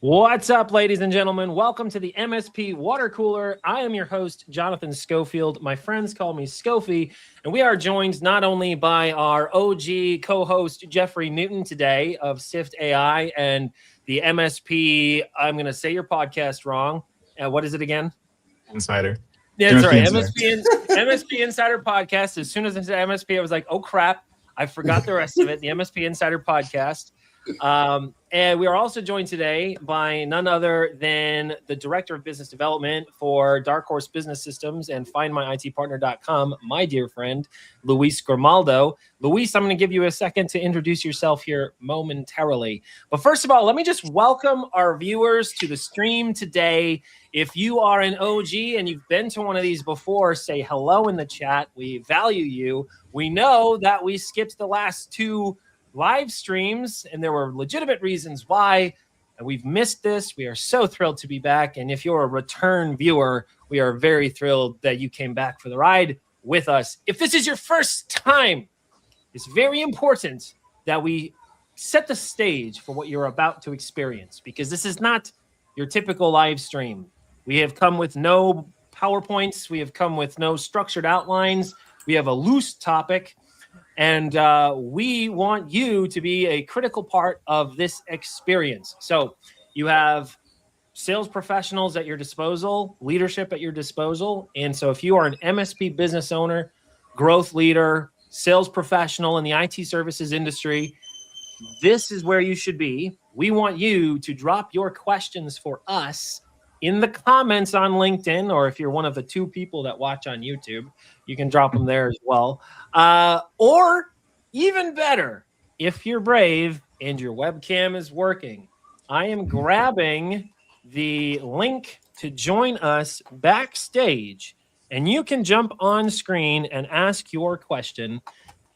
What's up, ladies and gentlemen? Welcome to the MSP Water Cooler. I am your host, Jonathan Schofield. My friends call me Scofie, and we are joined not only by our OG co-host, Jeffrey Newton, today of Sift AI and the MSP, I'm going to say your podcast wrong. What is it again? Insider. Yeah, that's right. MSP Insider Podcast. As soon as I said MSP, I was like, oh, crap. I forgot the rest of it. The MSP Insider Podcast. And we are also joined today by none other than the Director of Business Development for Dark Horse Business Systems and FindMyITPartner.com, my dear friend, Luis Grimaldo. Luis, I'm going to give you a second to introduce yourself here momentarily. But first of all, let me just welcome our viewers to the stream today. If you are an OG and you've been to one of these before, say hello in the chat. We value you. We know that we skipped the last two live streams, and there were legitimate reasons why, and we've missed this. We are so thrilled to be back, and if you're a return viewer, we are very thrilled that you came back for the ride with us. If this is your first time, it's very important that we set the stage for what you're about to experience, because this is not your typical live stream. We have come with no PowerPoints. We have come with no structured outlines. We have a loose topic. And we want you to be a critical part of this experience. So you have sales professionals at your disposal, leadership at your disposal. And so if you are an MSP business owner, growth leader, sales professional in the IT services industry, this is where you should be. We want you to drop your questions for us in the comments on LinkedIn, or if you're one of the two people that watch on YouTube, you can drop them there as well. Or even better, if you're brave and your webcam is working, I am grabbing the link to join us backstage, and you can jump on screen and ask your question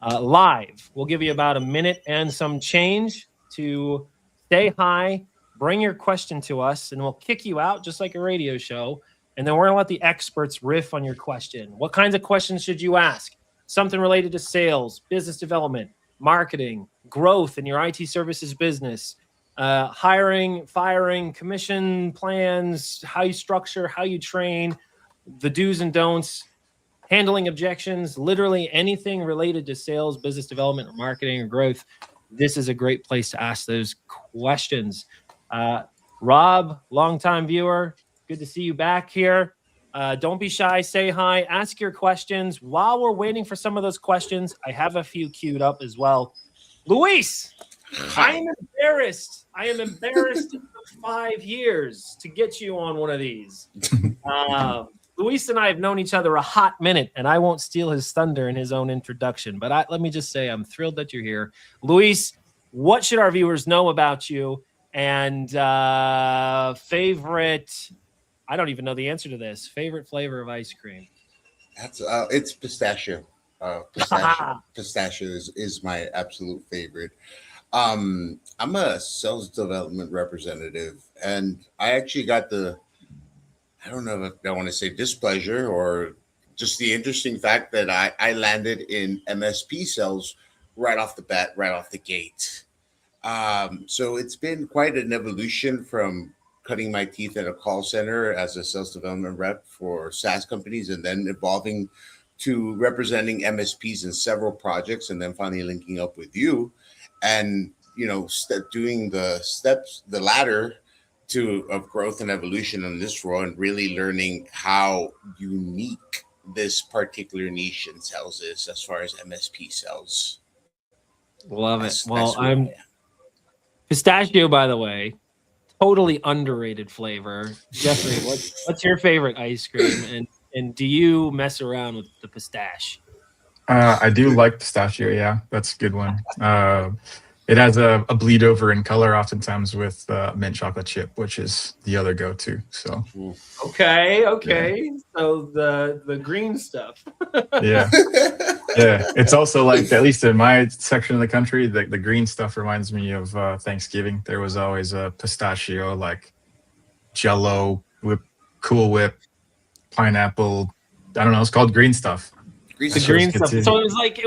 live. We'll give you about a minute and some change to say hi, bring your question to us, and we'll kick you out just like a radio show. And then we're going to let the experts riff on your question. What kinds of questions should you ask? Something related to sales, business development, marketing, growth in your IT services business, hiring, firing, commission plans, how you structure, how you train, the do's and don'ts, handling objections, literally anything related to sales, business development, or marketing, or growth. This is a great place to ask those questions. Rob, longtime viewer, good to see you back here. Don't be shy, say hi, ask your questions. While we're waiting for some of those questions, I have a few queued up as well. Luis, I am embarrassed. I am embarrassed for 5 years to get you on one of these. Luis and I have known each other a hot minute, and I won't steal his thunder in his own introduction. But let me just say I'm thrilled that you're here. Luis, what should our viewers know about you? And favorite, I don't even know the answer to this. Favorite flavor of ice cream? That's it's pistachio. Pistachio is my absolute favorite. I'm a sales development representative, and I actually got I don't know if I want to say displeasure or just the interesting fact that I landed in MSP sales right off the bat, right off the gate. So it's been quite an evolution from cutting my teeth in a call center as a sales development rep for SaaS companies, and then evolving to representing MSPs in several projects, and then finally linking up with you and, doing the ladder of growth and evolution in this role, and really learning how unique this particular niche in sales is as far as MSP sales. Love it. Well, pistachio, by the way, totally underrated flavor. Jeffrey, what's your favorite ice cream? And do you mess around with the pistache? I do like pistachio. Yeah, that's a good one. It has a bleed over in color oftentimes with mint chocolate chip, which is the other go-to. So okay. Yeah. So the green stuff. Yeah. It's also like, at least in my section of the country, the green stuff reminds me of Thanksgiving. There was always a pistachio, like Jello, Cool Whip, pineapple. I don't know. It's called green stuff. The green stuff. So it was like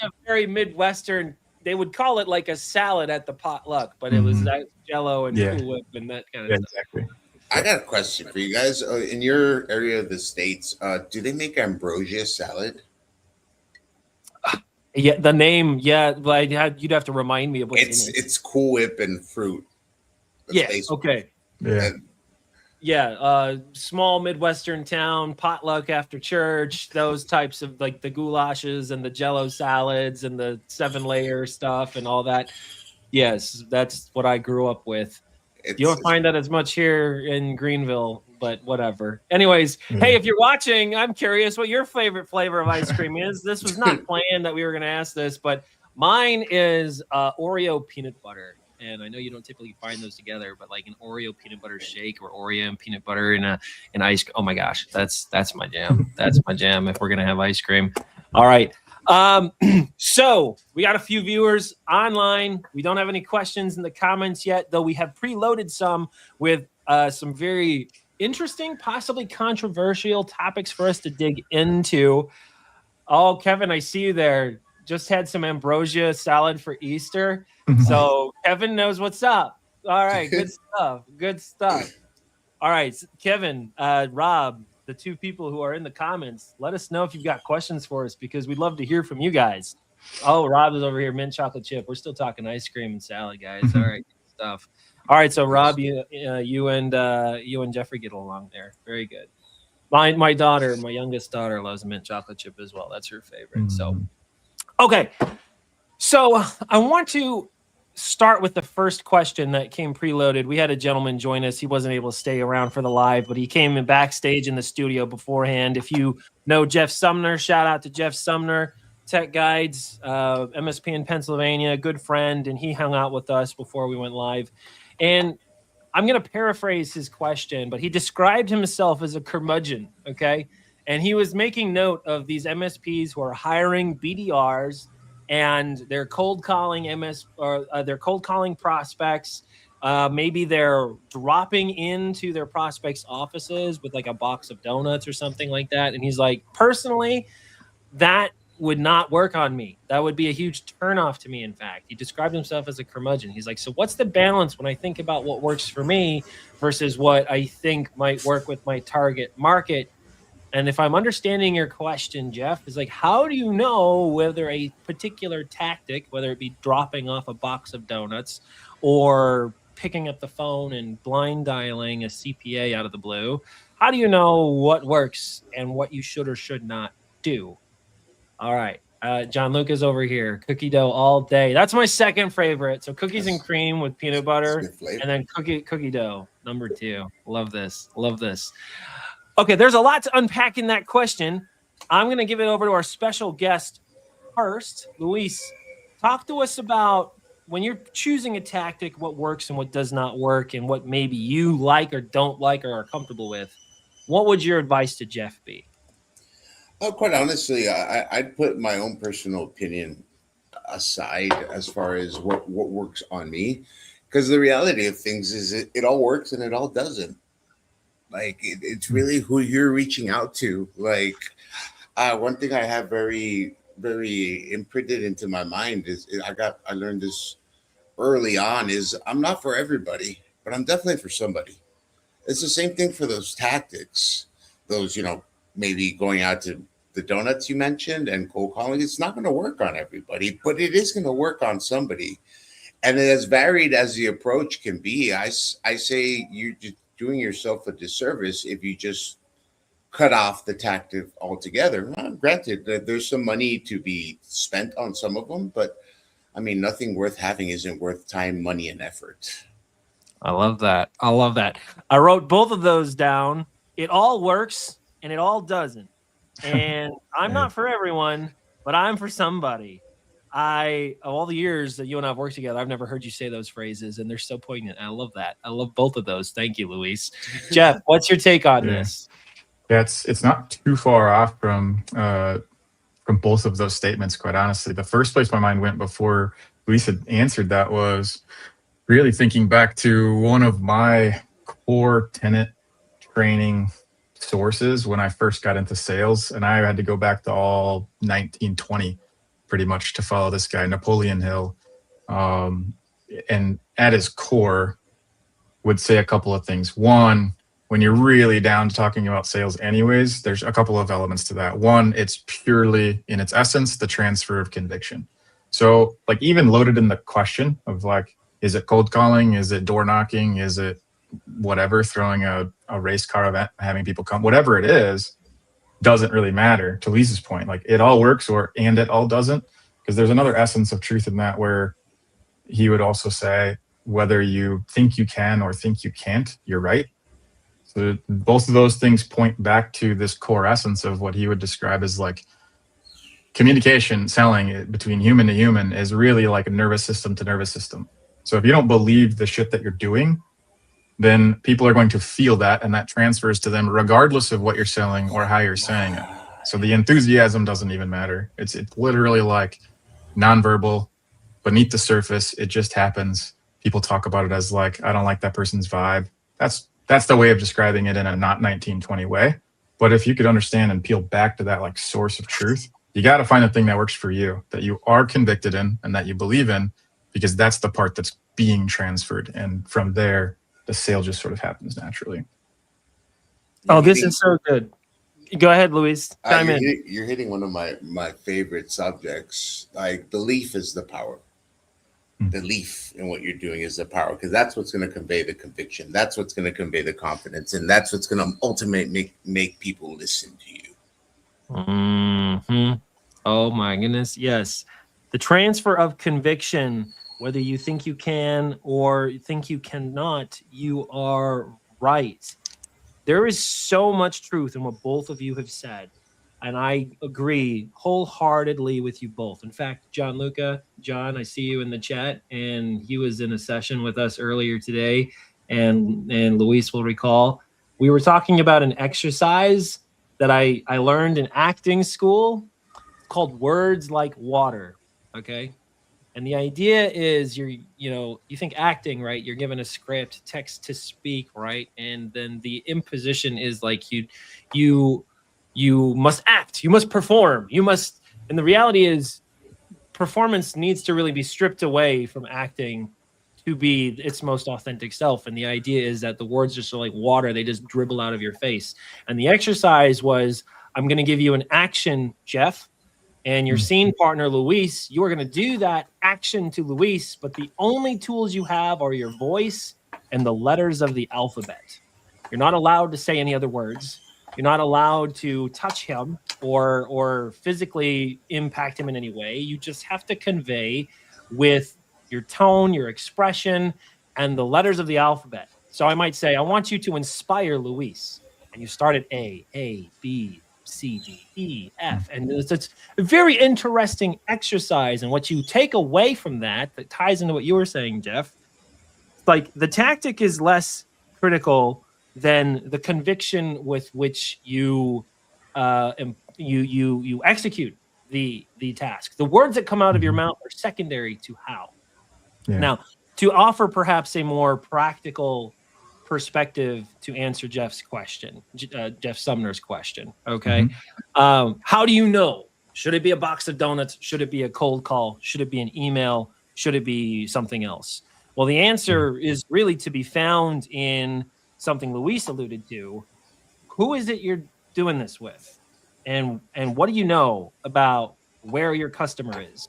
a very Midwestern they would call it like a salad at the potluck, but it was that Jello and Cool Whip and that kind of stuff. Exactly. I got a question for you guys. In your area of the States, do they make ambrosia salad? Yeah, the name, but you'd have to remind me of what's in it. It's Cool Whip and fruit. Yes, okay. Yeah. Small Midwestern town, potluck after church, those types of like the goulashes and the Jello salads and the 7-layer stuff and all that. Yes, that's what I grew up with. You don't find that as much here in Greenville, but whatever. Anyways, hey, if you're watching, I'm curious what your favorite flavor of ice cream is. This was not planned that we were going to ask this, but mine is Oreo peanut butter. And I know you don't typically find those together, but like an Oreo peanut butter shake or Oreo and peanut butter in an ice cream. Oh my gosh, that's my jam. That's my jam if we're gonna have ice cream. All right. So we got a few viewers online. We don't have any questions in the comments yet, though we have preloaded some with some very interesting, possibly controversial topics for us to dig into. Oh, Kevin, I see you there. Just had some ambrosia salad for Easter. So Kevin knows what's up. All right, good stuff. Good stuff. All right, Kevin, Rob, the two people who are in the comments, let us know if you've got questions for us because we'd love to hear from you guys. Oh, Rob is over here, mint chocolate chip. We're still talking ice cream and salad, guys. All right, good stuff. All right, so Rob, you and Jeffrey get along there. Very good. My daughter, my youngest daughter, loves mint chocolate chip as well. That's her favorite. So, okay. So I want to start with the first question that came preloaded. We had a gentleman join us. He wasn't able to stay around for the live, but he came in backstage in the studio beforehand. If you know Jeff Sumner, shout out to Jeff Sumner, Tech Guides, MSP in Pennsylvania, good friend, and he hung out with us before we went live. And I'm going to paraphrase his question, but he described himself as a curmudgeon, okay? And he was making note of these MSPs who are hiring BDRs and they're cold calling they're cold calling prospects. Maybe they're dropping into their prospects' offices with like a box of donuts or something like that. And he's like, personally, that would not work on me. That would be a huge turnoff to me. In fact, he described himself as a curmudgeon. He's like, so what's the balance when I think about what works for me versus what I think might work with my target market? And if I'm understanding your question, Jeff, is like, how do you know whether a particular tactic, whether it be dropping off a box of donuts or picking up the phone and blind dialing a CPA out of the blue, how do you know what works and what you should or should not do? All right. John Lucas over here, cookie dough all day. That's my second favorite. So cookies and cream with peanut butter and then cookie dough, number 2. Love this. Love this. Okay, there's a lot to unpack in that question. I'm going to give it over to our special guest first. Luis, talk to us about when you're choosing a tactic, what works and what does not work, and what maybe you like or don't like or are comfortable with. What would your advice to Jeff be? Quite honestly, I'd put my own personal opinion aside as far as what works on me, because the reality of things is it all works and it all doesn't. Like it's really who you're reaching out to. Like one thing I have very, very imprinted into my mind is I learned this early on is I'm not for everybody, but I'm definitely for somebody. It's the same thing for those tactics. Those, maybe going out to the donuts you mentioned and cold calling. It's not going to work on everybody, but it is going to work on somebody. And as varied as the approach can be, I say you're just doing yourself a disservice if you just cut off the tactic altogether. Granted, there's some money to be spent on some of them, but I mean, nothing worth having isn't worth time, money, and effort. I love that. I love that. I wrote both of those down. It all works and it all doesn't. And I'm not for everyone, but I'm for somebody. Of all the years that you and I have worked together, I've never heard you say those phrases, and they're so poignant. I love that. I love both of those. Thank you, Luis. Jeff, what's your take on this? Yeah, it's not too far off from both of those statements, quite honestly. The first place my mind went before Luis had answered that was really thinking back to one of my core tenant training sources when I first got into sales, and I had to go back to all 1920 pretty much, to follow this guy, Napoleon Hill. And at his core, would say a couple of things. One, when you're really down to talking about sales anyways, there's a couple of elements to that. One, it's purely, in its essence, the transfer of conviction. So like even loaded in the question of like, is it cold calling? Is it door knocking? Is it whatever, throwing a race car event, having people come, whatever it is, doesn't really matter. To Lisa's point, like it all works and it all doesn't, because there's another essence of truth in that where he would also say, whether you think you can or think you can't, you're right. So both of those things point back to this core essence of what he would describe as like communication, selling between human to human is really like a nervous system to nervous system. So if you don't believe the shit that you're doing, then people are going to feel that, and that transfers to them regardless of what you're selling or how you're saying it. So the enthusiasm doesn't even matter. It's literally like nonverbal, beneath the surface. It just happens. People talk about it as like, I don't like that person's vibe. That's the way of describing it in a not 1920 way. But if you could understand and peel back to that like source of truth, you got to find the thing that works for you, that you are convicted in and that you believe in, because that's the part that's being transferred. And from there, the sale just sort of happens naturally. Oh, this is so good. Go ahead, Luis. Chime in. You're hitting one of my favorite subjects. Like belief is the power. Belief in what you're doing is the power, because that's what's going to convey the conviction. That's what's going to convey the confidence, and that's what's going to ultimately make people listen to you. Mm-hmm. Oh my goodness, yes. The transfer of conviction, whether you think you can or think you cannot, you are right. There is so much truth in what both of you have said. And I agree wholeheartedly with you both. In fact, John, I see you in the chat, and he was in a session with us earlier today. And Luis will recall, we were talking about an exercise that I learned in acting school called words like water. Okay. And the idea is you think acting, right? You're given a script, text to speak, right? And then the imposition is like you must act, you must perform, and the reality is performance needs to really be stripped away from acting to be its most authentic self. And the idea is that the words just are like water, they just dribble out of your face. And the exercise was, I'm going to give you an action, Jeff, and your scene partner, Luis, you are going to do that action to Luis, but the only tools you have are your voice and the letters of the alphabet. You're not allowed to say any other words. You're not allowed to touch him or physically impact him in any way. You just have to convey with your tone, your expression, and the letters of the alphabet. So I might say, I want you to inspire Luis. And you start at A, B, C, D, E, F. And it's a very interesting exercise. And what you take away from that ties into what you were saying, Jeff, like the tactic is less critical than the conviction with which you execute the task. The words that come out of your mouth are secondary to how. Yeah. Now, to offer perhaps a more practical perspective to answer Jeff's question, Jeff Sumner's question. Okay, how do you know? Should it be a box of donuts? Should it be a cold call? Should it be an email? Should it be something else? Well, the answer is really to be found in something Luis alluded to. Who is it you're doing this with? And what do you know about where your customer is?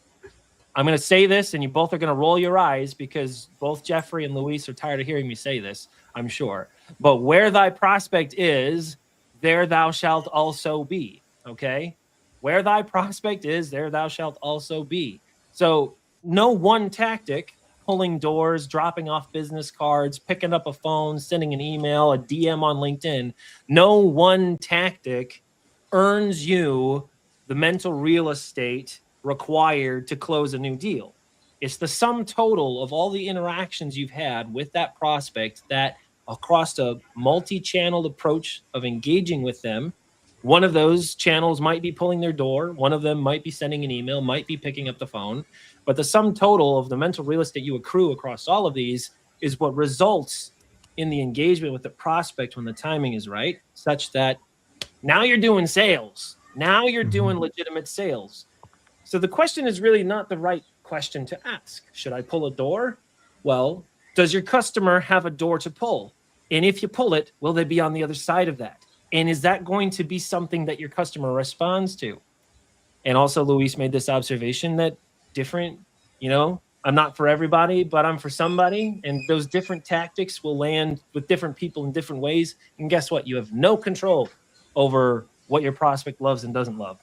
I'm going to say this, and you both are going to roll your eyes because both Jeffrey and Luis are tired of hearing me say this, I'm sure. But where thy prospect is, there thou shalt also be. Okay? Where thy prospect is, there thou shalt also be. So no one tactic, pulling doors, dropping off business cards, picking up a phone, sending an email, a DM on LinkedIn. No one tactic earns you the mental real estate required to close a new deal. It's the sum total of all the interactions you've had with that prospect that across a multi-channeled approach of engaging with them. One of those channels might be pulling their door. One of them might be sending an email, might be picking up the phone. But the sum total of the mental real estate you accrue across all of these is what results in the engagement with the prospect when the timing is right, such that now you're doing sales. Now you're doing legitimate sales. So the question is really not the right question to ask. Should I pull a door? Well, does your customer have a door to pull? And if you pull it, will they be on the other side of that? And is that going to be something that your customer responds to? And also, Luis made this observation that different, I'm not for everybody, but I'm for somebody. And those different tactics will land with different people in different ways. And guess what? You have no control over what your prospect loves and doesn't love,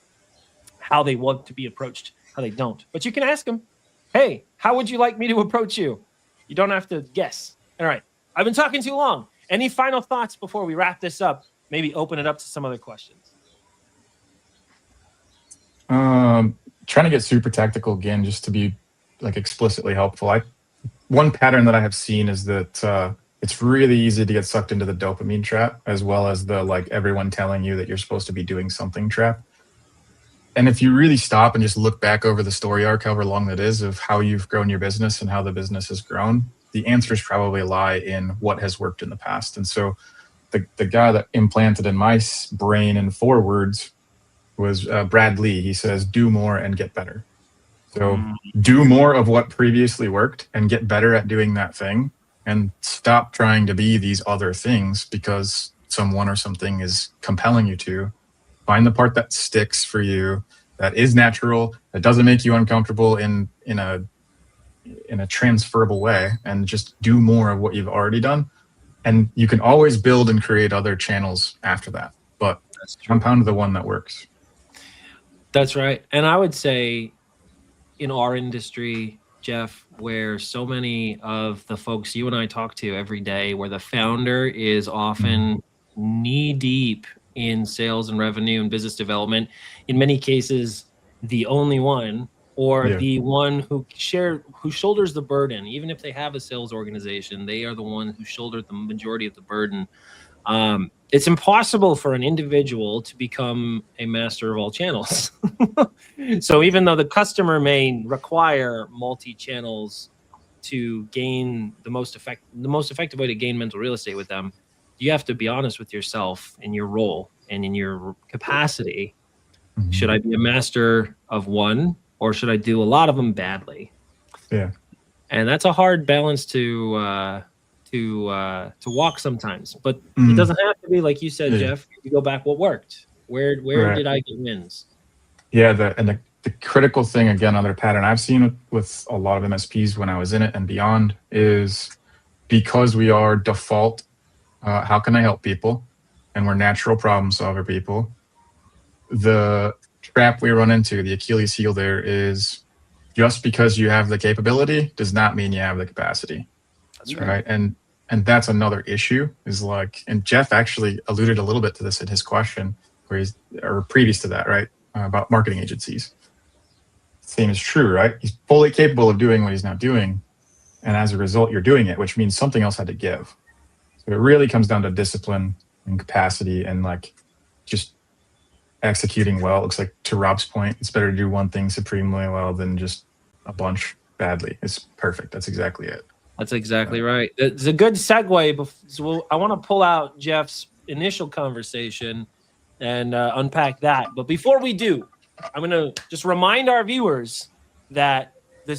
how they want to be approached, how they don't. But you can ask them, hey, how would you like me to approach you? You don't have to guess. All right. I've been talking too long. Any final thoughts before we wrap this up? Maybe open it up to some other questions. Trying to get super tactical again, just to be like explicitly helpful. One pattern that I have seen is that it's really easy to get sucked into the dopamine trap, as well as the like everyone telling you that you're supposed to be doing something trap. And if you really stop and just look back over the story arc, however long that is, of how you've grown your business and how the business has grown, the answers probably lie in what has worked in the past. And so the guy that implanted in my brain in 4 words was Brad Lee. He says, do more and get better. So do more of what previously worked and get better at doing that thing, and stop trying to be these other things because someone or something is compelling you to. Find the part that sticks for you, that is natural, that doesn't make you uncomfortable in a transferable way, and just do more of what you've already done. And you can always build and create other channels after that, but compound the one that works. That's right. And I would say in our industry, Jeff, where so many of the folks you and I talk to every day, where the founder is often knee deep in sales and revenue and business development, in many cases, the only one, or the one who shoulders the burden. Even if they have a sales organization, they are the one who shouldered the majority of the burden. It's impossible for an individual to become a master of all channels. So even though the customer may require multi-channels to gain the most effective way to gain mental real estate with them, you have to be honest with yourself in your role and in your capacity. Mm-hmm. Should I be a master of one, or should I do a lot of them badly? Yeah. And that's a hard balance to walk sometimes, but it doesn't have to be like you said, Jeff. You go back, what worked? Where did I get wins? Yeah, the critical thing, again, another pattern I've seen with a lot of MSPs when I was in it and beyond, is because we are default, how can I help people? And we're natural problem solver people. The trap we run into, the Achilles heel there, is just because you have the capability does not mean you have the capacity. That's right. And that's another issue, is like, and Jeff actually alluded a little bit to this in his question, or previous to that, right? About marketing agencies. Same is true, right? He's fully capable of doing what he's not doing. And as a result, you're doing it, which means something else had to give. So it really comes down to discipline and capacity and like just executing well. It looks like, to Rob's point, it's better to do one thing supremely well than just a bunch badly. It's perfect. That's exactly it. That's exactly right. It's a good segue. So I want to pull out Jeff's initial conversation and unpack that. But before we do, I'm going to just remind our viewers that the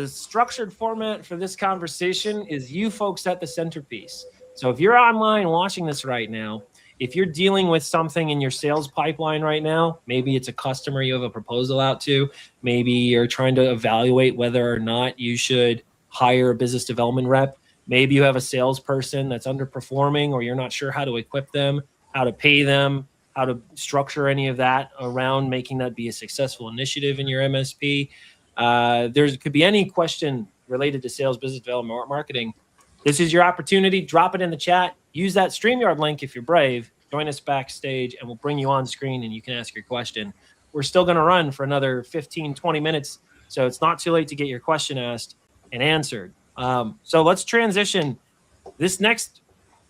structured format for this conversation is you folks at the centerpiece. So if you're online watching this right now, if you're dealing with something in your sales pipeline right now, maybe it's a customer you have a proposal out to, maybe you're trying to evaluate whether or not you should hire a business development rep, maybe you have a salesperson that's underperforming, or you're not sure how to equip them, how to pay them, how to structure any of that around making that be a successful initiative in your MSP. There could be any question related to sales, business development, or marketing. This is your opportunity. Drop it in the chat. Use that StreamYard link if you're brave. Join us backstage, and we'll bring you on screen, and you can ask your question. We're still going to run for another 15, 20 minutes, so it's not too late to get your question asked and answered. So let's transition. This next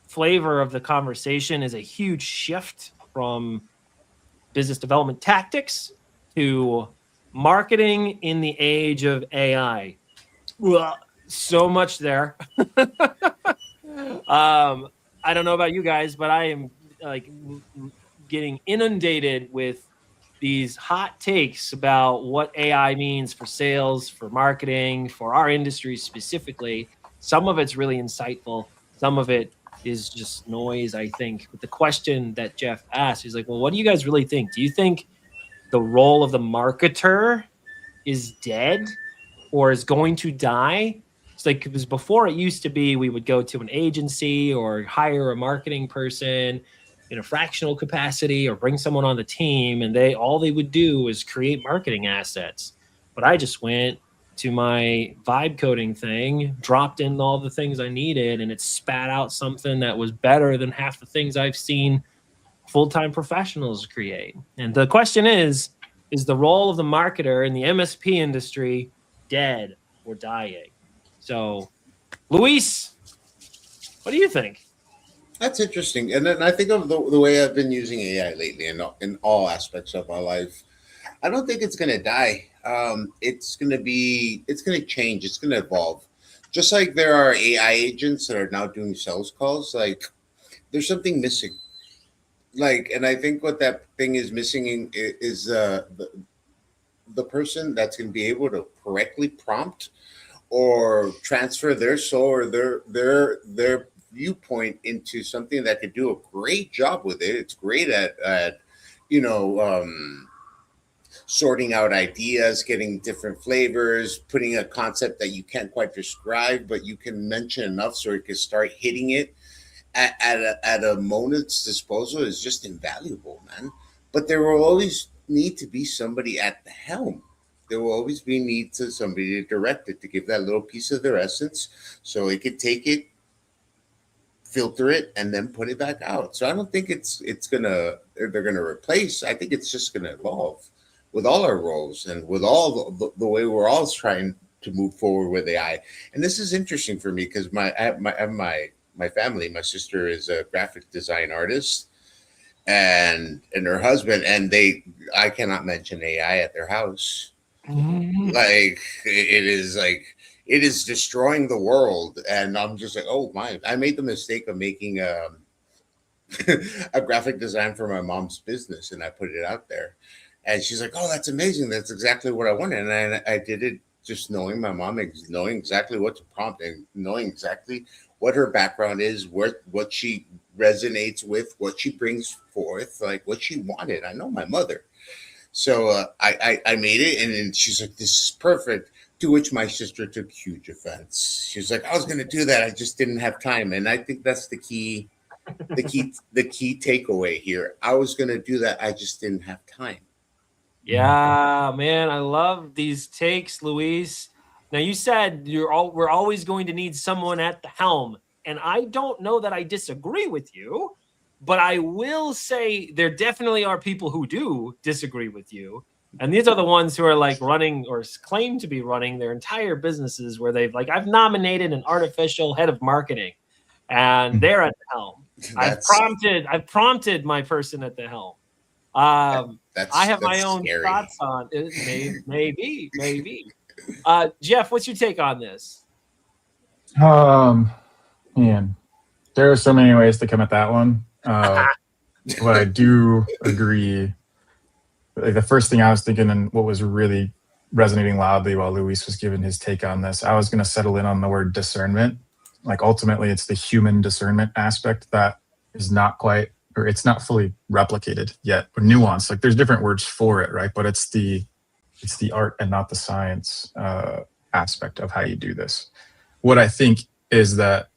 flavor of the conversation is a huge shift from business development tactics to marketing in the age of AI. Well, so much there. I don't know about you guys, but I am like getting inundated with these hot takes about what AI means for sales, for marketing, for our industry specifically. Some of it's really insightful. Some of it is just noise, I think. But the question that Jeff asked, he's like, well, what do you guys really think? Do you think the role of the marketer is dead or is going to die? It's like, because before it used to be we would go to an agency or hire a marketing person in a fractional capacity or bring someone on the team, and all they would do is create marketing assets. But I just went to my vibe coding thing, dropped in all the things I needed, and it spat out something that was better than half the things I've seen full-time professionals create. And the question is the role of the marketer in the MSP industry dead or dying? So, Luis, what do you think? That's interesting. And then I think of the way I've been using AI lately in all aspects of my life. I don't think it's going to die. It's going to change. It's going to evolve. Just like there are AI agents that are now doing sales calls, like there's something missing. Like, and I think what that thing is missing is the person that's going to be able to correctly prompt or transfer their soul or their viewpoint into something that could do a great job with it. It's great at sorting out ideas, getting different flavors, putting a concept that you can't quite describe, but you can mention enough so it can start hitting it at a moment's disposal is just invaluable, man. But there will always need to be somebody at the helm. There will always be need to somebody to direct it, to give that little piece of their essence so it could take it, filter it, and then put it back out. So I don't think they're gonna replace. I think it's just gonna evolve with all our roles and with all the way we're all trying to move forward with AI. And this is interesting for me because I have my family. My sister is a graphic design artist, and her husband, and I cannot mention AI at their house. Like it is destroying the world, and I'm just like, oh my! I made the mistake of making a graphic design for my mom's business, and I put it out there, and she's like, oh, that's amazing! That's exactly what I wanted, and I did it just knowing my mom, knowing exactly what to prompt, and knowing exactly what her background is, what she resonates with, what she brings forth, like what she wanted. I know my mother. So I made it, and then she's like, this is perfect. To which my sister took huge offense. She was like, I was going to do that. I just didn't have time. And I think that's the key takeaway here. I was going to do that. I just didn't have time. Yeah, man. I love these takes, Luis. Now, you said we're always going to need someone at the helm. And I don't know that I disagree with you, but I will say there definitely are people who do disagree with you. And these are the ones who are like running or claim to be running their entire businesses where they've like, I've nominated an artificial head of marketing and they're at the helm. I've prompted my person at the helm. I have my own thoughts on it. Maybe. Jeff, what's your take on this? Man, there are so many ways to come at that one. But I do agree. Like the first thing I was thinking, and what was really resonating loudly while Luis was giving his take on this, I was going to settle in on the word discernment. Like ultimately, it's the human discernment aspect that is not quite, or it's not fully replicated yet, or nuanced. Like there's different words for it, right? But it's the art and not the science aspect of how you do this. What I think is that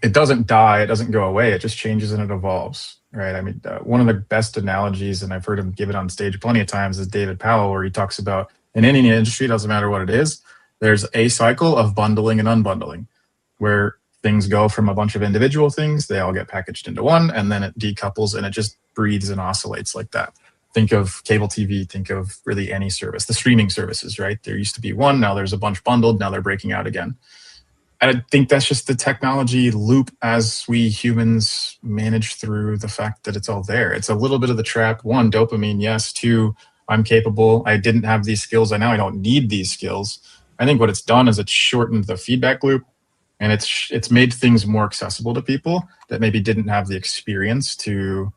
it doesn't die, it doesn't go away, it just changes and it evolves, right? I mean, one of the best analogies, and I've heard him give it on stage plenty of times, is David Powell, where he talks about in any industry, doesn't matter what it is, there's a cycle of bundling and unbundling, where things go from a bunch of individual things, they all get packaged into one, and then it decouples and it just breathes and oscillates like that. Think of cable TV, think of really any service, the streaming services, right? There used to be one, now there's a bunch bundled, now they're breaking out again. I think that's just the technology loop as we humans manage through the fact that it's all there. It's a little bit of the trap. One, dopamine, yes. Two, I'm capable. I didn't have these skills. I don't need these skills. I think what it's done is it's shortened the feedback loop, and it's made things more accessible to people that maybe didn't have the experience to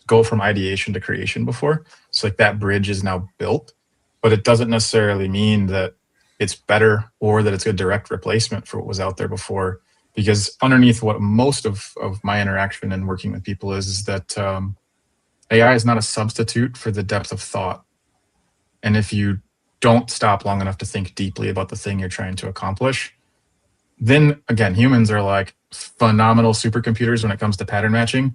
go from ideation to creation before. So like that bridge is now built, but it doesn't necessarily mean that it's better or that it's a direct replacement for what was out there before. Because underneath what most of my interaction and working with people is that AI is not a substitute for the depth of thought. And if you don't stop long enough to think deeply about the thing you're trying to accomplish, then again, humans are like phenomenal supercomputers when it comes to pattern matching.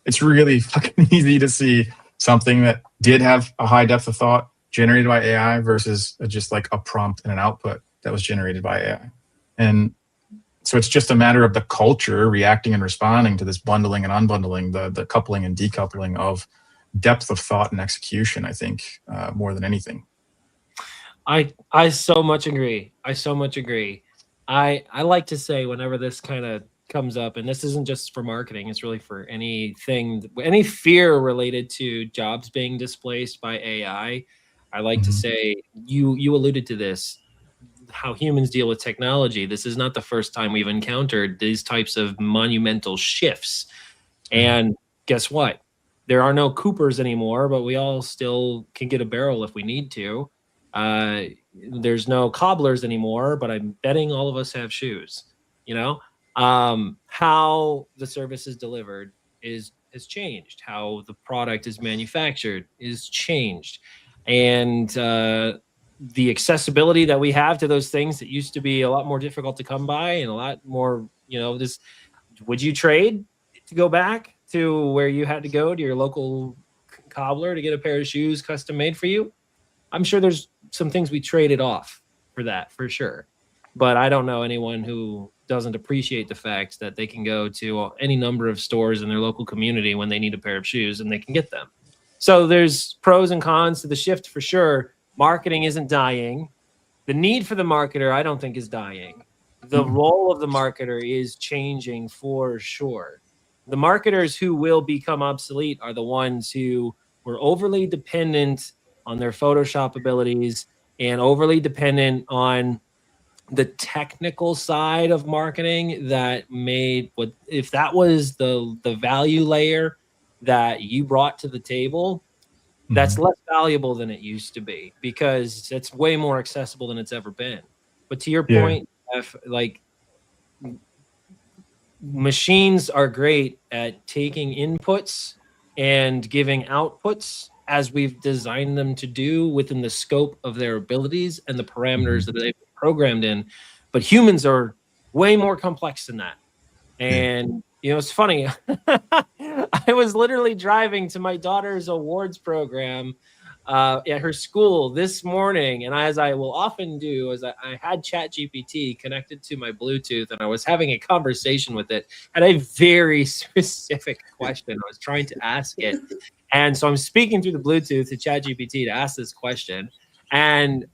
It's really fucking easy to see something that did have a high depth of thought generated by AI versus just like a prompt and an output that was generated by AI. And so it's just a matter of the culture reacting and responding to this bundling and unbundling, the coupling and decoupling of depth of thought and execution, I think, more than anything. I so much agree. I like to say whenever this kind of comes up, and this isn't just for marketing, it's really for anything, any fear related to jobs being displaced by AI. I like to say, you alluded to this, how humans deal with technology. This is not the first time we've encountered these types of monumental shifts. And guess what? There are no Coopers anymore, but we all still can get a barrel if we need to. There's no cobblers anymore, but I'm betting all of us have shoes. You know, how the service is delivered has changed. How the product is manufactured is changed. And the accessibility that we have to those things that used to be a lot more difficult to come by and a lot more, you know, this, would you trade to go back to where you had to go to your local cobbler to get a pair of shoes custom made for you? I'm sure there's some things we traded off for that, for sure. But I don't know anyone who doesn't appreciate the fact that they can go to any number of stores in their local community when they need a pair of shoes and they can get them. So there's pros and cons to the shift for sure. Marketing isn't dying. The need for the marketer, I don't think, is dying. The role of the marketer is changing for sure. The marketers who will become obsolete are the ones who were overly dependent on their Photoshop abilities and overly dependent on the technical side of marketing that made what, if that was the value layer that you brought to the table, that's less valuable than it used to be because it's way more accessible than it's ever been. But to your point, like, machines are great at taking inputs and giving outputs as we've designed them to do within the scope of their abilities and the parameters that they've programmed in. But humans are way more complex than that. And you know, it's funny. I was literally driving to my daughter's awards program at her school this morning, and as I will often do, is I had ChatGPT connected to my Bluetooth, and I was having a conversation with it. Had a very specific question I was trying to ask it, and so I'm speaking through the Bluetooth to ChatGPT to ask this question. And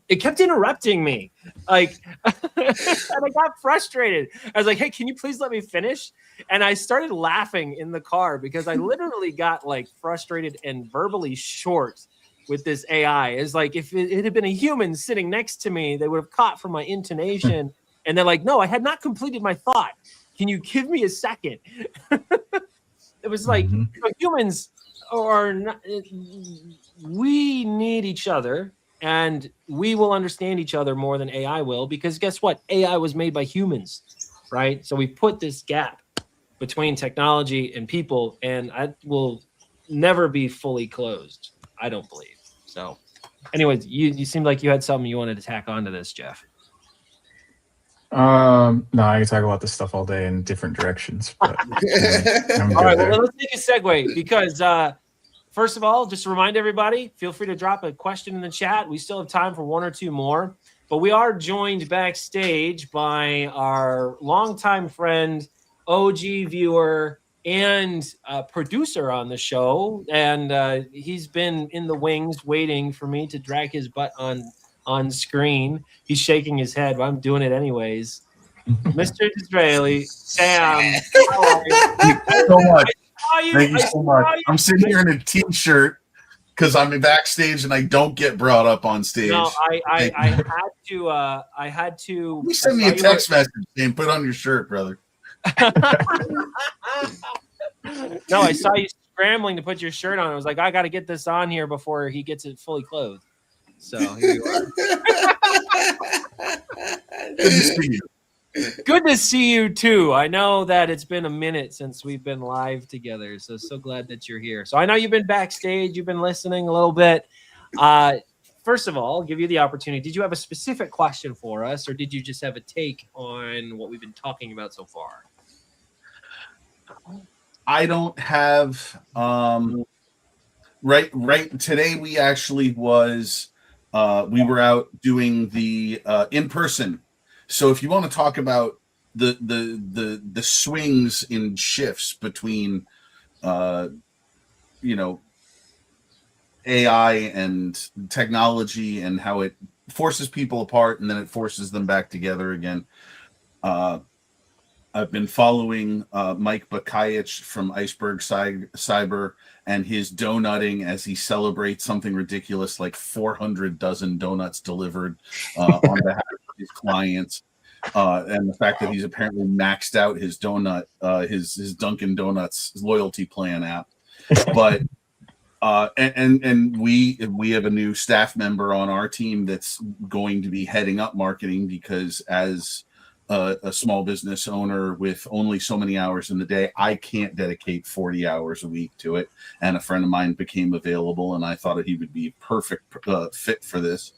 it kept interrupting me, like, and I got frustrated. I was like, "Hey, can you please let me finish?" And I started laughing in the car because I literally got like frustrated and verbally short with this AI. It's like if it had been a human sitting next to me, they would have caught from my intonation. And they're like, "No, I had not completed my thought. Can you give me a second?" It was like, humans are not. We need each other. And we will understand each other more than AI will, because guess what? AI was made by humans, right? So we put this gap between technology and people, and it will never be fully closed, I don't believe. So anyways, you seemed like you had something you wanted to tack onto this, Jeff. No, I can talk about this stuff all day in different directions. But all right, well, let's take a segue because first of all, just to remind everybody, feel free to drop a question in the chat. We still have time for one or two more, but we are joined backstage by our longtime friend, OG viewer, and producer on the show. And he's been in the wings waiting for me to drag his butt on screen. He's shaking his head, but I'm doing it anyways. Mr. Disraeli, Sam, how are you? Thank you so much. Thank you so much. I'm sitting here in a t-shirt because I'm backstage and I don't get brought up on stage. No, I had to. You send me a text message saying, "Put on your shirt, brother." No, I saw you scrambling to put your shirt on. I was like, I got to get this on here before he gets it fully clothed. So here you are. Good to see you. Good to see you too. I know that it's been a minute since we've been live together, so glad that you're here. So I know you've been backstage, you've been listening a little bit. First of all, I'll give you the opportunity. Did you have a specific question for us, or did you just have a take on what we've been talking about so far? I don't have right today. We actually was we were out doing the in person. So if you want to talk about the swings in shifts between AI and technology and how it forces people apart and then it forces them back together again. I've been following Mike Bakayich from Iceberg Cyber and his donutting as he celebrates something ridiculous like 400 dozen donuts delivered on behalf of his clients. And the fact that he's apparently maxed out his donut, his Dunkin' Donuts loyalty plan app. But and we have a new staff member on our team that's going to be heading up marketing because as a small business owner with only so many hours in the day, I can't dedicate 40 hours a week to it. And a friend of mine became available, and I thought that he would be perfect fit for this.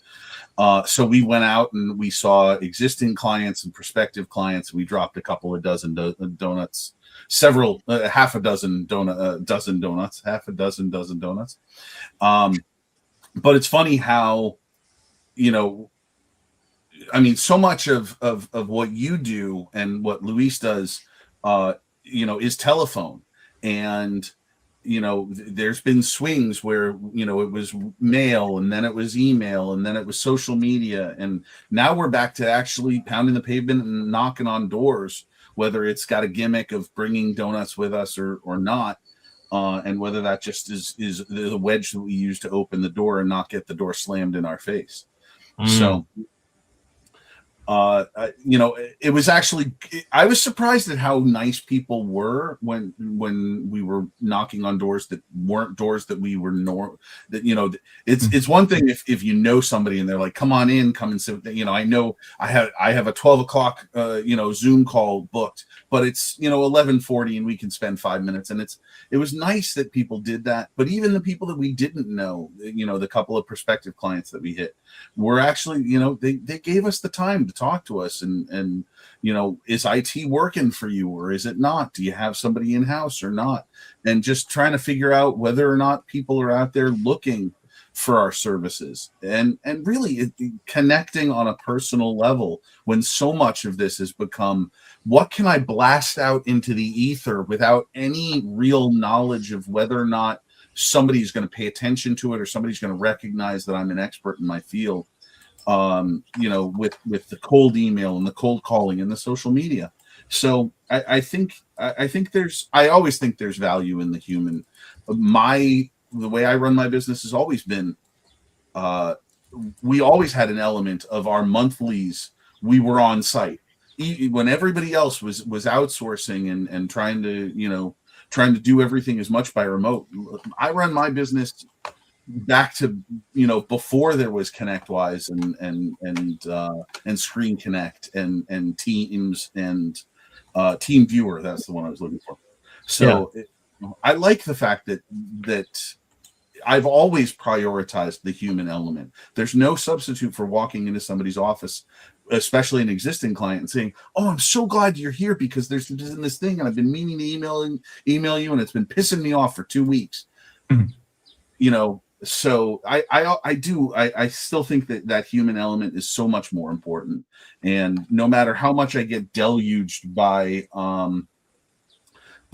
So we went out and we saw existing clients and prospective clients. We dropped a couple of dozen donuts, several, half a dozen donuts. But it's funny how, so much of what you do and what Luis does, is telephone. And, there's been swings where, it was mail and then it was email and then it was social media. And now we're back to actually pounding the pavement and knocking on doors, whether it's got a gimmick of bringing donuts with us or not. And whether that just is the wedge that we use to open the door and not get the door slammed in our face. So, it was actually, I was surprised at how nice people were when we were knocking on doors that weren't doors that we were it's one thing if you know somebody and they're like, come on in, come and sit. I know I have a 12 o'clock, Zoom call booked, but it's, 11:40 and we can spend 5 minutes. And it was nice that people did that. But even the people that we didn't know, the couple of prospective clients that we hit were actually, they gave us the time to talk to us and is IT working for you or is it not? Do you have somebody in-house or not? And just trying to figure out whether or not people are out there looking for our services and really connecting on a personal level when so much of this has become, what can I blast out into the ether without any real knowledge of whether or not somebody's going to pay attention to it or somebody's going to recognize that I'm an expert in my field. With the cold email and the cold calling and the social media. So I always think there's value in the human. The way I run my business has always been, we always had an element of our monthlies. We were on site when everybody else was outsourcing and trying to do everything as much by remote. I run my business back to before there was ConnectWise and Screen Connect and Teams and Team Viewer. That's the one I was looking for. So I like the fact that I've always prioritized the human element. There's no substitute for walking into somebody's office, especially an existing client, and saying, "Oh, I'm so glad you're here because there's been this thing and I've been meaning to email you and it's been pissing me off for 2 weeks." So I still think that human element is so much more important. And no matter how much I get deluged by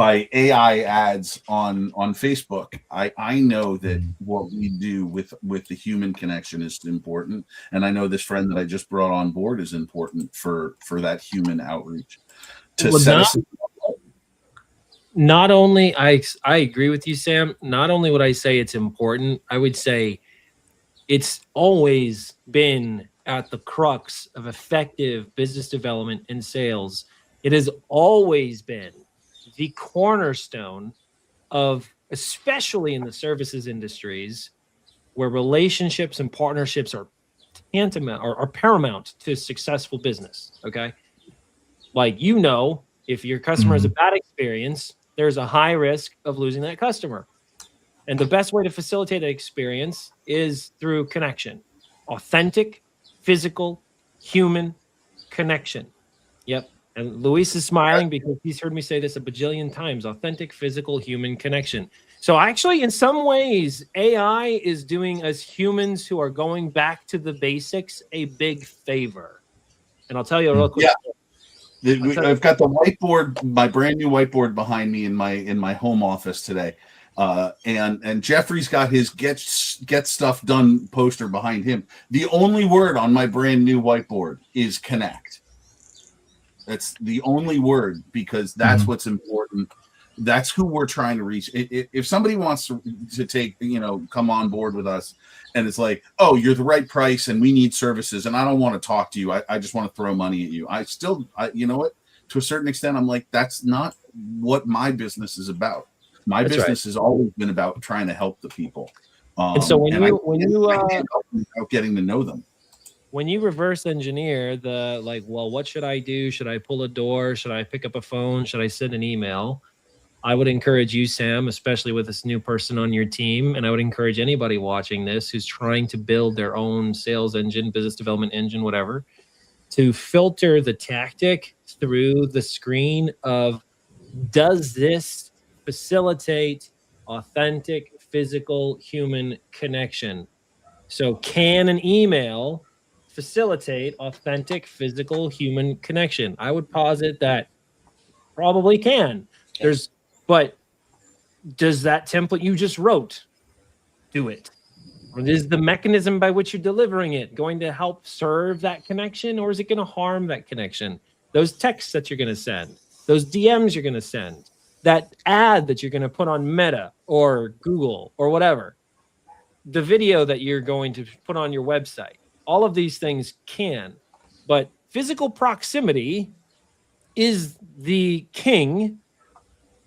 AI ads on Facebook, I know that what we do with the human connection is important. And I know this friend that I just brought on board is important for that human outreach. Not only I agree with you, Sam. Not only would I say it's important, I would say it's always been at the crux of effective business development and sales. It has always been the cornerstone of especially in the services industries where relationships and partnerships are tantamount or paramount to successful business. Okay. Like, if your customer has a bad experience, there's a high risk of losing that customer. And the best way to facilitate that experience is through connection, authentic, physical, human connection. Yep. And Luis is smiling because he's heard me say this a bajillion times: authentic, physical, human connection. So actually, in some ways, AI is doing us humans who are going back to the basics a big favor. And I'll tell you a real quick. Yeah. I've got the whiteboard, my brand new whiteboard behind me in my home office today. And Jeffrey's got his get stuff done poster behind him. The only word on my brand new whiteboard is connect. That's the only word, because that's what's important. That's who we're trying to reach. If somebody wants to take, come on board with us, and it's like, oh, you're the right price and we need services, and I don't want to talk to you. I just want to throw money at you. You know what? To a certain extent, I'm like, that's not what my business is about. My business has always been about trying to help the people. And so when you without getting to know them. When you reverse engineer what should I do? Should I pull a door? Should I pick up a phone? Should I send an email? I would encourage you, Sam, especially with this new person on your team, and I would encourage anybody watching this who's trying to build their own sales engine, business development engine, whatever, to filter the tactic through the screen of, does this facilitate authentic, physical, human connection? So can an email facilitate authentic, physical, human connection? I would posit that probably can. But does that template you just wrote do it? Or is the mechanism by which you're delivering it going to help serve that connection, or is it going to harm that connection? Those texts that you're going to send, those DMs you're going to send, that ad that you're going to put on Meta or Google or whatever, the video that you're going to put on your website, all of these things can. But physical proximity is the king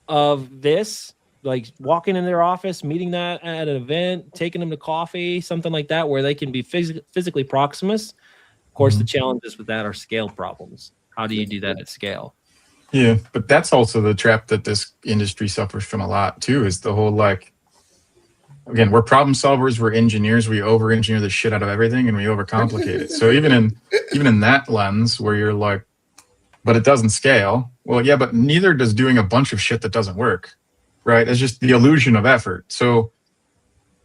of this, like walking in their office, meeting that at an event, taking them to coffee, something like that, where they can be physically proximus. Of course, the challenges with that are scale problems. How do you do that at scale? Yeah, but that's also the trap that this industry suffers from a lot too, is the whole, again, we're problem solvers, we're engineers, we over-engineer the shit out of everything and we overcomplicate it. So even in that lens where you're like, but it doesn't scale. Well, yeah, but neither does doing a bunch of shit that doesn't work, right? It's just the illusion of effort. So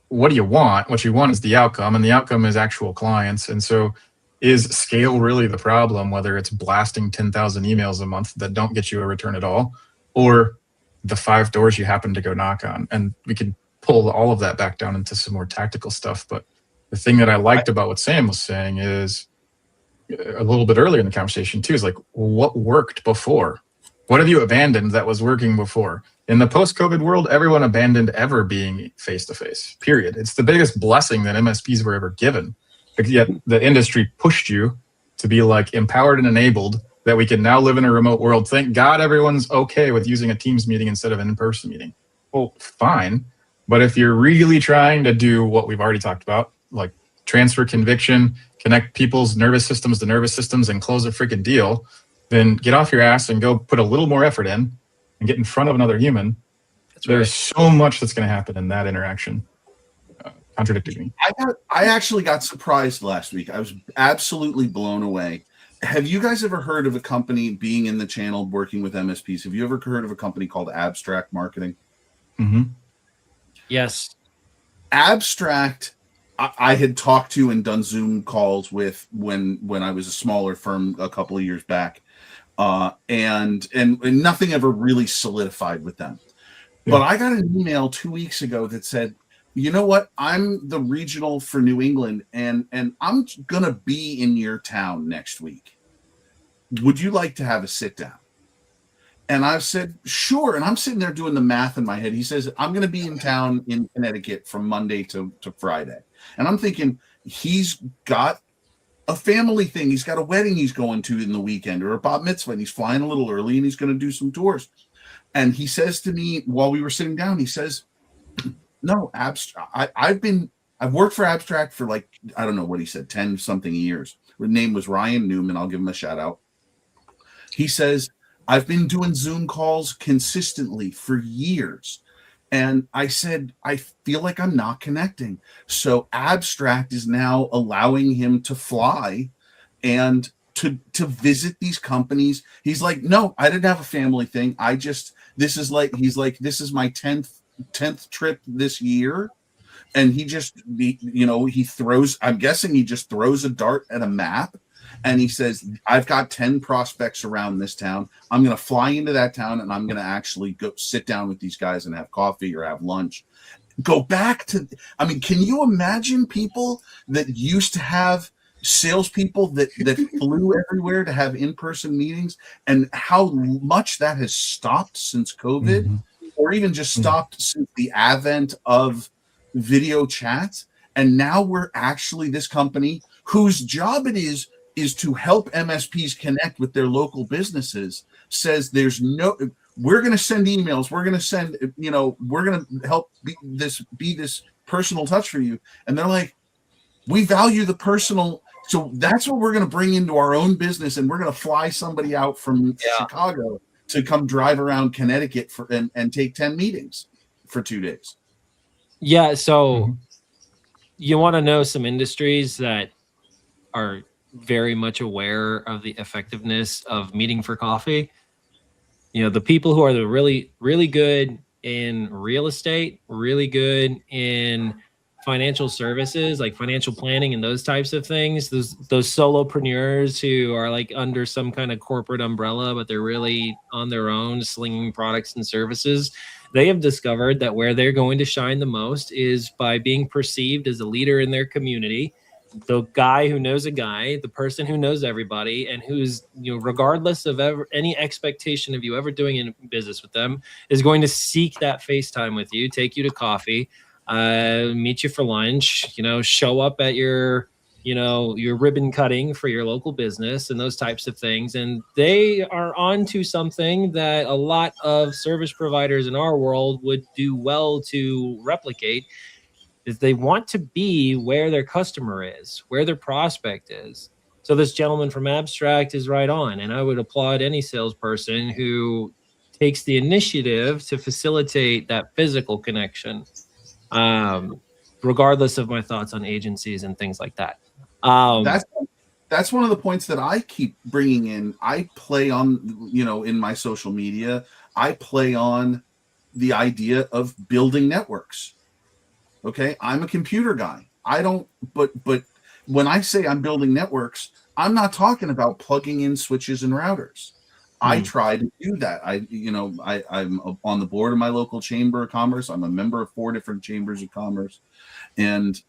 what do you want? What you want is the outcome, and the outcome is actual clients. And so is scale really the problem, whether it's blasting 10,000 emails a month that don't get you a return at all, or the 5 doors you happen to go knock on? And we can pull all of that back down into some more tactical stuff. But the thing that I liked about what Sam was saying is, a little bit earlier in the conversation too, is like, what worked before? What have you abandoned that was working before? In the post-COVID world, everyone abandoned ever being face-to-face, period. It's the biggest blessing that MSPs were ever given. But yet the industry pushed you to be like empowered and enabled that we can now live in a remote world. Thank God everyone's okay with using a Teams meeting instead of an in-person meeting. Well, fine. But if you're really trying to do what we've already talked about, like transfer conviction, connect people's nervous systems to nervous systems, and close a freaking deal, then get off your ass and go put a little more effort in and get in front of another human. There's so much that's going to happen in that interaction. Contradicted me. I actually got surprised last week. I was absolutely blown away. Have you guys ever heard of a company being in the channel working with MSPs? Have you ever heard of a company called Abstract Marketing? Mm-hmm. Yes. Abstract, I had talked to and done Zoom calls with when I was a smaller firm a couple of years back, and nothing ever really solidified with them. Yeah. But I got an email 2 weeks ago that said, you know what? I'm the regional for New England, and I'm gonna be in your town next week. Would you like to have a sit down? And I said, sure. And I'm sitting there doing the math in my head. He says, I'm going to be in town in Connecticut from Monday to Friday. And I'm thinking, he's got a family thing. He's got a wedding he's going to in the weekend, or a bat mitzvah, and he's flying a little early and he's going to do some tours. And he says to me while we were sitting down, he says, No, I've worked for Abstract for like, I don't know what he said, 10 something years. His name was Ryan Newman. I'll give him a shout out. He says, I've been doing Zoom calls consistently for years. And I said, I feel like I'm not connecting. So Abstract is now allowing him to fly and to visit these companies. He's like, no, I didn't have a family thing. This is my 10th trip this year. And he throws, I'm guessing he just throws a dart at a map. And he says, I've got 10 prospects around this town. I'm going to fly into that town and I'm going to actually go sit down with these guys and have coffee or have lunch. Go back to, can you imagine people that used to have salespeople that flew everywhere to have in-person meetings, and how much that has stopped since COVID, or even just stopped since the advent of video chats? And now we're actually this company whose job it is to help MSPs connect with their local businesses, says we're going to send emails. We're going to send, we're going to help be this personal touch for you. And they're like, we value the personal. So that's what we're going to bring into our own business. And we're going to fly somebody out from Chicago to come drive around Connecticut and take 10 meetings for 2 days. Yeah. So you want to know some industries that are very much aware of the effectiveness of meeting for coffee? The people who are the really, really good in real estate, really good in financial services, like financial planning and those types of things, those solopreneurs who are like under some kind of corporate umbrella, but they're really on their own slinging products and services. They have discovered that where they're going to shine the most is by being perceived as a leader in their community, the guy who knows a guy, the person who knows everybody, and who's, regardless of any expectation of you ever doing in business with them, is going to seek that FaceTime with you, take you to coffee, meet you for lunch, show up at your ribbon cutting for your local business and those types of things. And they are onto something that a lot of service providers in our world would do well to replicate, is they want to be where their customer is, where their prospect is. So this gentleman from Abstract is right on. And I would applaud any salesperson who takes the initiative to facilitate that physical connection, regardless of my thoughts on agencies and things like that. That's one of the points that I keep bringing in. I play on, in my social media, I play on the idea of building networks. Okay, I'm a computer guy. But when I say I'm building networks, I'm not talking about plugging in switches and routers. I try to do that. I'm on the board of my local chamber of commerce. I'm a member of 4 different chambers of commerce, and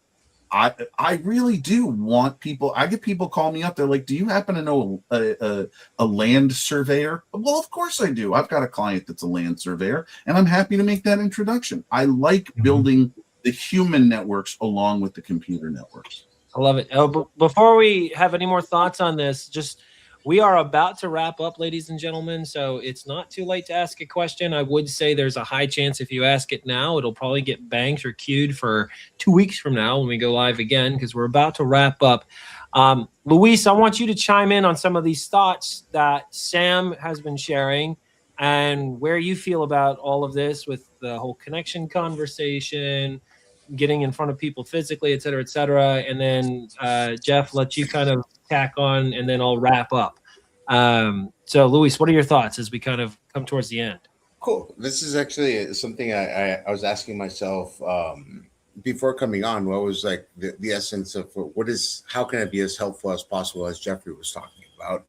I really do want people. I get people call me up. They're like, "Do you happen to know a land surveyor?" Well, of course I do. I've got a client that's a land surveyor, and I'm happy to make that introduction. I like building the human networks along with the computer networks. I love it. Oh, before we have any more thoughts on this, we are about to wrap up, ladies and gentlemen, so it's not too late to ask a question. I would say there's a high chance if you ask it now, it'll probably get banked or queued for 2 weeks from now when we go live again, because we're about to wrap up. Luis, I want you to chime in on some of these thoughts that Sam has been sharing and where you feel about all of this with the whole connection conversation, getting in front of people physically, et cetera, and then Jeff, let you kind of tack on, and then I'll wrap up. So, Luis, what are your thoughts as we kind of come towards the end? Cool. This is actually something I was asking myself before coming on. What was like the essence of how can I be as helpful as possible, as Jeffrey was talking about?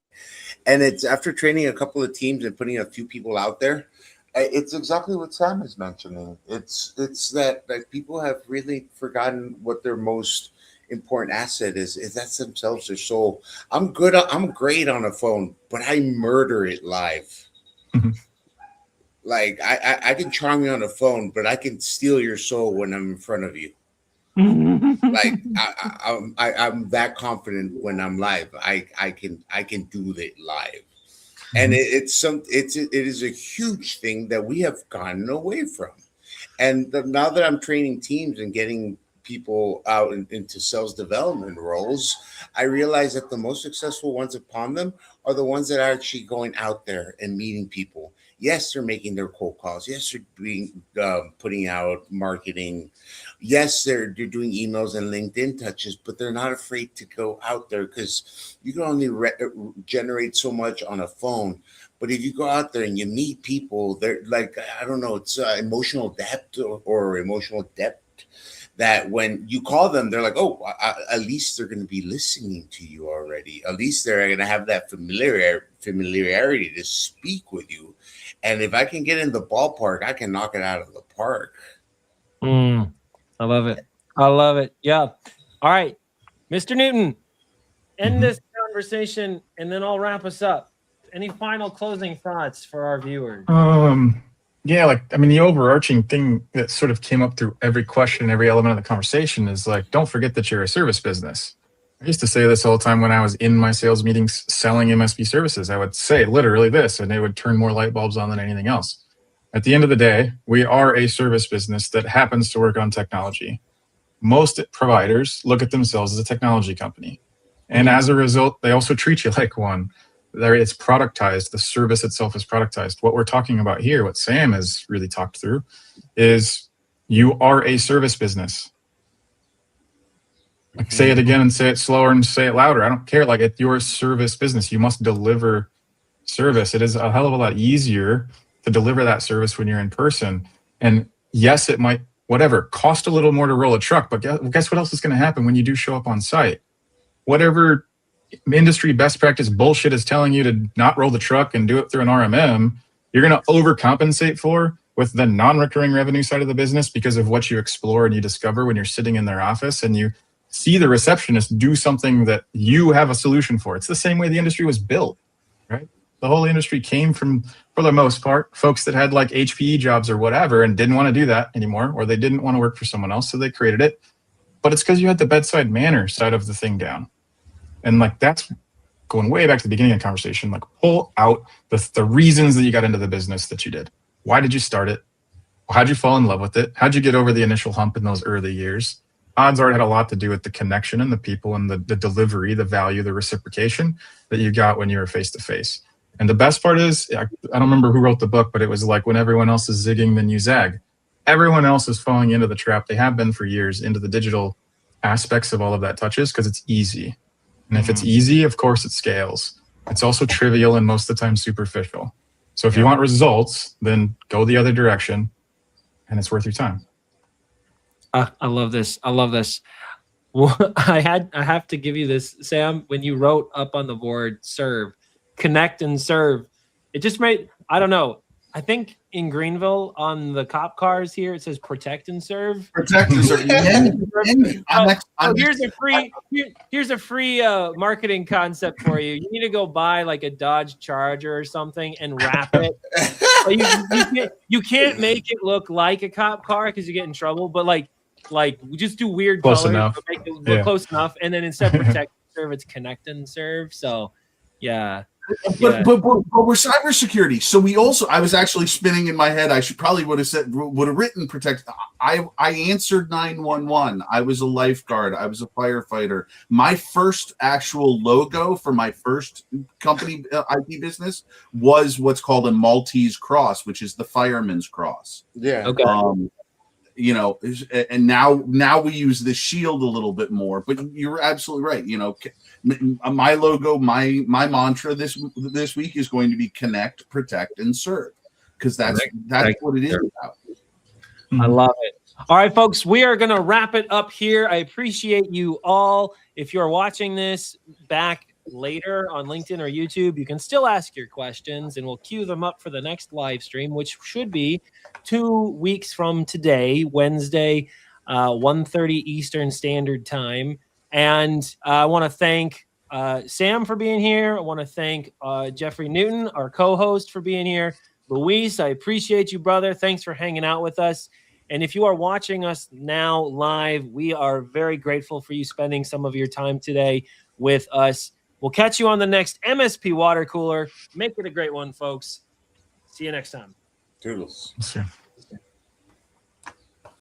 And it's after training a couple of teams and putting a few people out there. It's exactly what Sam is mentioning. It's that like people have really forgotten what their most important asset is that's themselves, their soul. I'm great on a phone, but I murder it live. Like I can charm you on the phone, but I can steal your soul when I'm in front of you. Like I'm that confident when I'm live. I can do it live. And it is a huge thing that we have gotten away from. And now that I'm training teams and getting people out into sales development roles, I realize that the most successful ones upon them are the ones that are actually going out there and meeting people. Yes, they're making their cold calls. Yes, they're being putting out marketing. Yes, they're doing emails and LinkedIn touches, but they're not afraid to go out there because you can only generate so much on a phone. But if you go out there and you meet people, they're like, I don't know, it's emotional depth or emotional depth that when you call them, they're like, oh, at least they're going to be listening to you already. At least they're going to have that familiarity to speak with you. And if I can get in the ballpark, I can knock it out of the park. I love it. I love it. Yeah. All right, Mr. Newton, end this conversation and then I'll wrap us up. Any final closing thoughts for our viewers? Yeah, like, I mean, the overarching thing that sort of came up through every question, every element of the conversation is like, don't forget that you're a service business. I used to say this all the time when I was in my sales meetings selling MSP services. I would say literally this, and it would turn more light bulbs on than anything else. At the end of the day, we are a service business that happens to work on technology. Most providers look at themselves as a technology company. And as a result, they also treat you like one. It's productized. The service itself is productized. What we're talking about here, what Sam has really talked through, is you are a service business. Like, say it again and say it slower and say it louder. I don't care. Like, it's your service business. You must deliver service. It is a hell of a lot easier to deliver that service when you're in person. And yes, it might, cost a little more to roll a truck, but guess what else is going to happen when you do show up on site? Whatever industry best practice bullshit is telling you to not roll the truck and do it through an RMM, you're going to overcompensate for with the non-recurring revenue side of the business because of what you explore and you discover when you're sitting in their office and you see the receptionist do something that you have a solution for. It's the same way the industry was built, right? The whole industry came from, for the most part, folks that had like HPE jobs or whatever and didn't want to do that anymore, or they didn't want to work for someone else, so they created it. But it's because you had the bedside manner side of the thing down. And like, that's going way back to the beginning of the conversation, like pull out the reasons that you got into the business that you did. Why did you start it? How'd you fall in love with it? How'd you get over the initial hump in those early years? Odds are it had a lot to do with the connection and the people and the delivery, the value, the reciprocation that you got when you were face to face. And the best part is, I don't remember who wrote the book, but it was like, when everyone else is zigging, then you zag. Everyone else is falling into the trap. They have been for years into the digital aspects of all of that touches because it's easy. And if it's easy, of course it scales. It's also trivial and most of the time superficial. So if you want results, then go the other direction and it's worth your time. I love this. I love this. Well, I have to give you this, Sam, when you wrote up on the board, serve, connect and serve. It just made, I don't know. I think in Greenville on the cop cars here, it says protect and serve. Protect and serve. Here's a free marketing concept for you. You need to go buy like a Dodge Charger or something and wrap it. You can't make it look like a cop car because you get in trouble. But like just do weird close colors, enough. Make it look close enough, and then instead of protect and serve, it's connect and serve. So yeah. But we're cybersecurity. So I was actually spinning in my head. I would have written protect. I answered 911. I was a lifeguard. I was a firefighter. My first actual logo for my first company IT business was what's called a Maltese cross, which is the fireman's cross. Yeah. Okay. And now we use the shield a little bit more, but you're absolutely right. My logo, my mantra this week is going to be connect, protect, and serve, because that's what it is about. I love it. All right, folks, we are going to wrap it up here. I appreciate you all. If you're watching this back later on LinkedIn or YouTube, you can still ask your questions and we'll queue them up for the next live stream, which should be 2 weeks from today, Wednesday, 1:30 Eastern Standard Time. And I want to thank Sam for being here. I want to thank Jeffrey Newton, our co-host, for being here. Luis, I appreciate you, brother. Thanks for hanging out with us. And if you are watching us now live, we are very grateful for you spending some of your time today with us. We'll catch you on the next MSP Water Cooler. Make it a great one, folks. See you next time. Toodles. Sure.